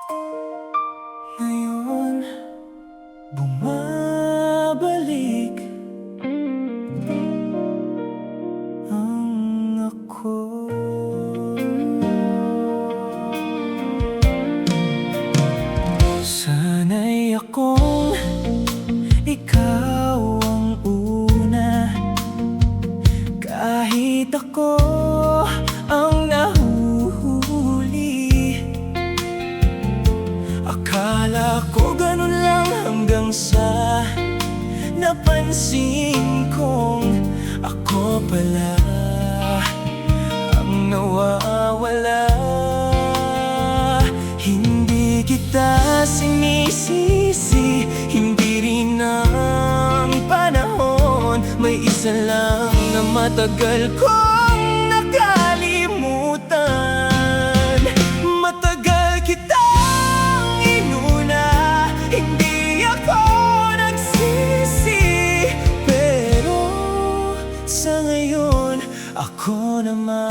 Ngayon, bumabalik ang ako. Sana'y akong ikaw ang una, kahit ako ang nahuhuli. Akala ko ganun lang hanggang sa napansin kong ako pala ang nawawala. Hindi kita sinisisi, hindi rin ang panahon. May isa lang na matagal kong nakalimutan. Matagal kitang inuna, hindi ako nagsisi. Pero sa ngayon, ako naman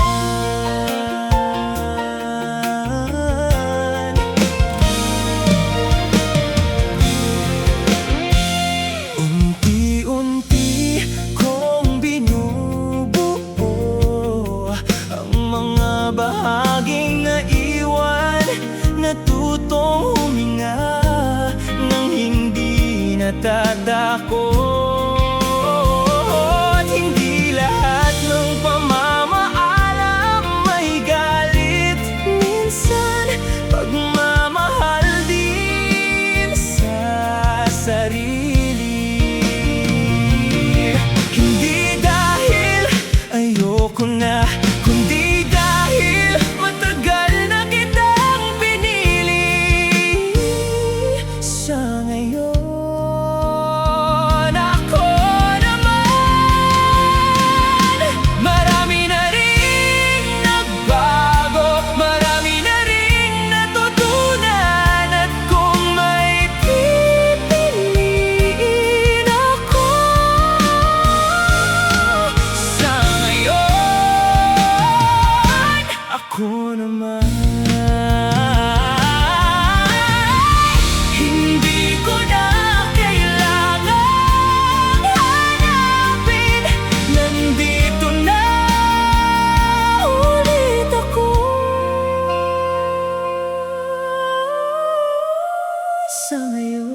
unti-unti kong binubuo ang mga bahaging naiwan. Natutong huminga nang hindi natatakot. Hindi lahat ng pamamaalam may galit. Minsan pagmamahal din sa sarili. Hindi dahil ayoko na, kundi dahil matagal na kitang pinili. Sa ngayon, ako naman, marami na ring nagbago, marami na ring natutunan. At kung may pipiliin ako, sa ngayon, ako naman. Hindi ko na kailangang hanapin, nandito na ulit ako. Sa ngayon